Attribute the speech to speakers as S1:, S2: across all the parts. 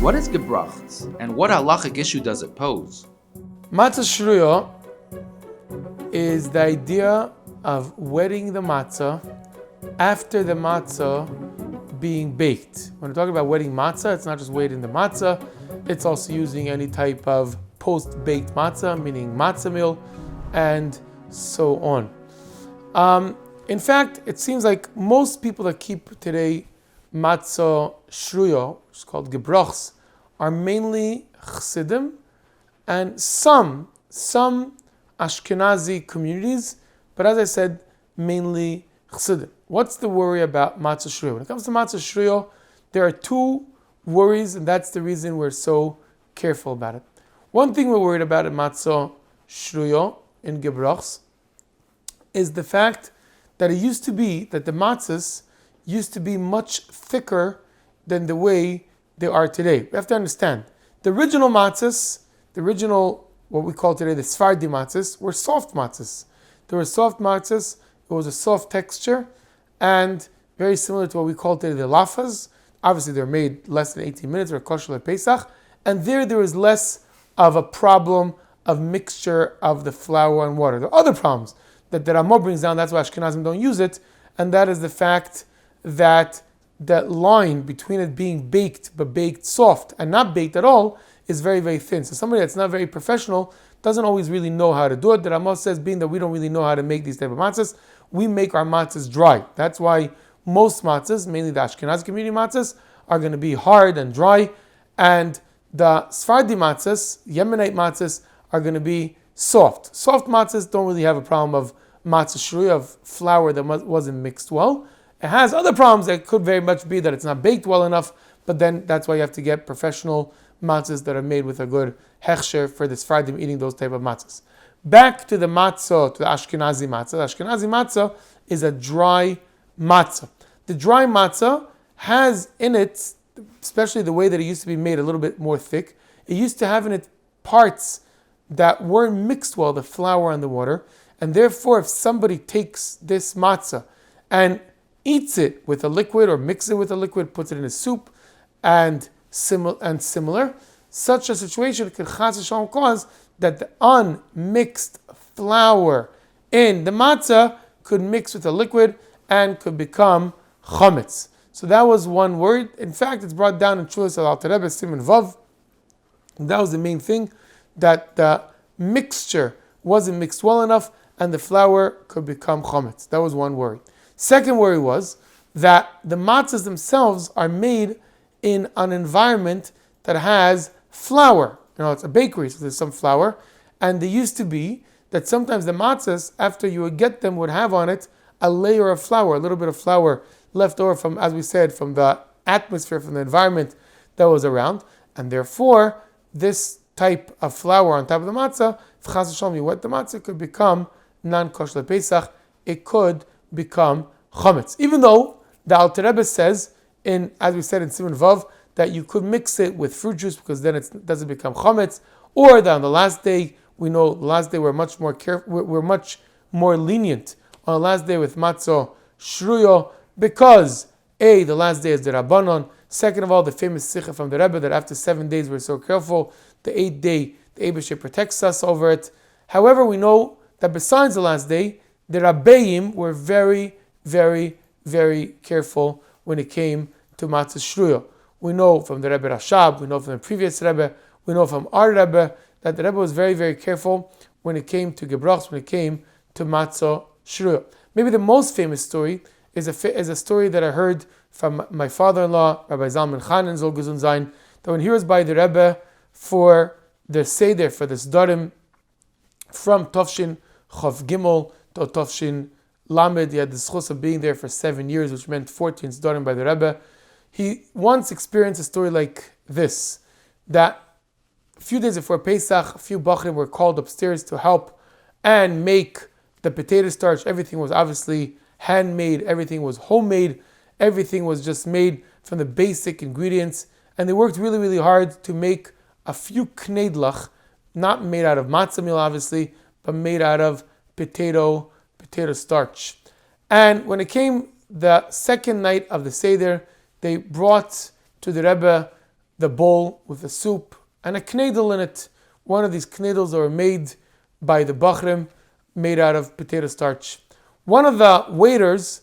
S1: What is Gebrochts, and what halachic issue does it pose?
S2: Matzah shruya is the idea of wetting the matzah after the matzah being baked. When we're talking about wetting matzah, it's not just wetting the matzah, it's also using any type of post-baked matzah, meaning matzah meal, and so on. In fact, it seems like most people that keep today matzah shruya, which is called Gebrochts, are mainly Chassidim and some Ashkenazi communities, but as I said, mainly Chassidim. What's the worry about matzah shruya? When it comes to matzah shruya, there are two worries, and that's the reason we're so careful about it. One thing we're worried about in matzah shruya in Gebrochts is the fact that it used to be that the matzahs used to be much thicker than the way they are today. We have to understand, the original matzahs, what we call today the Sephardi matzahs, were soft matzahs. They were soft matzahs, it was a soft texture, and very similar to what we call today the lafas. Obviously they're made less than 18 minutes, or kosher Pesach, and there was less of a problem of mixture of the flour and water. There are other problems that the Ramah brings down, that's why Ashkenazim don't use it, and that is the fact that that line between it being baked, but baked soft, and not baked at all, is very, very thin. So somebody that's not very professional doesn't always really know how to do it. The Ramah says, being that we don't really know how to make these type of matzahs, we make our matzahs dry. That's why most matzahs, mainly the Ashkenazi community matzahs, are going to be hard and dry, and the Sephardi matzahs, Yemenite matzahs, are going to be soft. Soft matzahs don't really have a problem of matzah shruya, of flour that wasn't mixed well. It has other problems that could very much be that it's not baked well enough, but then that's why you have to get professional matzahs that are made with a good hechsher for the Sephardim eating those type of matzahs. Back to the matzah, to the Ashkenazi matzah. The Ashkenazi matzah is a dry matzah. The dry matzah has in it, especially the way that it used to be made a little bit more thick, it used to have in it parts that weren't mixed well, the flour and the water, and therefore if somebody takes this matzah and eats it with a liquid or mixes it with a liquid, puts it in a soup, and similar, such a situation could cause that the unmixed flour in the matzah could mix with a liquid and could become chametz. So that was one word. In fact, it's brought down in Chulas al Alter Rebbe Siman Vav. That was the main thing, that the mixture wasn't mixed well enough and the flour could become chametz. That was one worry. Second worry was that the matzahs themselves are made in an environment that has flour. It's a bakery, so there's some flour. And they used to be that sometimes the matzahs, after you would get them, would have on it a layer of flour, a little bit of flour left over from, as we said, from the atmosphere, from the environment that was around. And therefore, this type of flour on top of the matzah, if chas v'shalom you wet the matzah, it could become non-kosher Pesach. It could become chametz. Even though the Alter Rebbe says, as we said in Siman Vav, that you could mix it with fruit juice because then it doesn't become chametz, or that on the last day, we know the last day we're much more careful, we're much more lenient on the last day with matzah shruya, because the last day is the Rabbanon. Second of all, the famous sikha from the Rebbe that after 7 days we're so careful. The 8th day, the Eibusher protects us over it. However, we know that besides the last day, the Rabbeim were very, very, very careful when it came to matzah shruya. We know from the Rebbe Rashab, we know from the previous Rebbe, we know from our Rebbe that the Rebbe was very, very careful when it came to Gebrochts, when it came to matzah shruya. Maybe the most famous story is a story that I heard from my father-in-law, Rabbi Zalman Chanin Zol Gezun Zayin, that when he was by the Rebbe for the Seder, for the Sdarim, from Tovshin Chav Gimel to Tovshin Lamed, he had the schus of being there for 7 years, which meant 14 Sdarim by the Rebbe. He once experienced a story like this, that a few days before Pesach, a few Bachrim were called upstairs to help and make the potato starch. Everything was obviously handmade, everything was homemade, everything was just made from the basic ingredients, and they worked really, really hard to make a few kneidlach, not made out of matzah meal obviously, but made out of potato starch. And when it came the second night of the Seder, they brought to the Rebbe the bowl with the soup and a knedel in it. One of these knedels that were made by the Bachrim, made out of potato starch. One of the waiters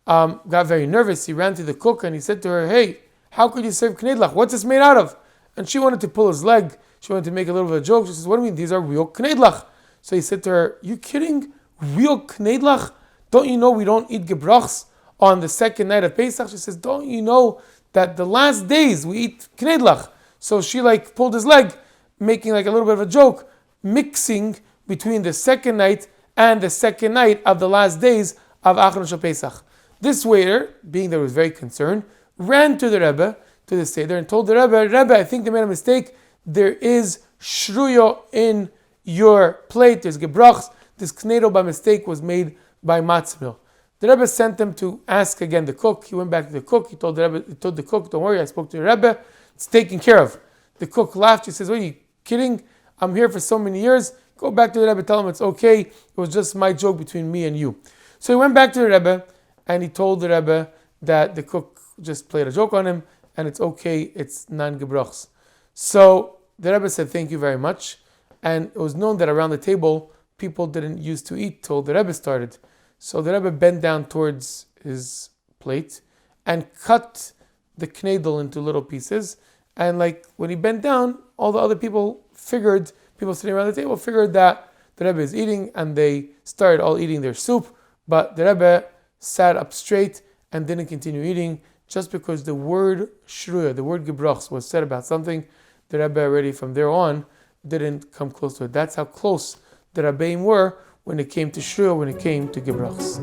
S2: got very nervous. He ran to the cook and he said to her, "Hey, how could you serve knedlach? What's this made out of?" And she wanted to pull his leg. She wanted to make a little bit of a joke. She says, "What do you mean? These are real knedlach." So he said to her, "You kidding? Real knedlach? Don't you know we don't eat gebrochts on the second night of Pesach?" She says, "Don't you know that the last days we eat knedlach?" So she pulled his leg, making a little bit of a joke, mixing between the second night and the second night of the last days of Achron Shel Pesach. This waiter, being that he was very concerned, ran to the Rebbe, to the Seder, and told the Rebbe, "I think they made a mistake. There is shruyo in your plate. There's gebrochts. This knedel by mistake was made by matzah meal." The Rebbe sent them to ask again the cook. He went back to the cook. He told the cook, "Don't worry, I spoke to the Rebbe. It's taken care of." The cook laughed. He says, "What are you kidding? I'm here for so many years. Go back to the Rebbe, tell him it's okay. It was just my joke between me and you." So he went back to the Rebbe and he told the Rebbe that the cook just played a joke on him and it's okay, it's non-gebrochts. So the Rebbe said, "Thank you very much." And it was known that around the table, people didn't used to eat till the Rebbe started. So the Rebbe bent down towards his plate and cut the knedel into little pieces. And when he bent down, all the other people sitting around the table figured that the Rebbe is eating, and they started all eating their soup. But the Rebbe sat up straight and didn't continue eating, just because the word shruya, the word gebrochts, was said about something. The Rebbe already from there on didn't come close to it. That's how close the Rabbeim were when it came to shruya, when it came to gebrochts.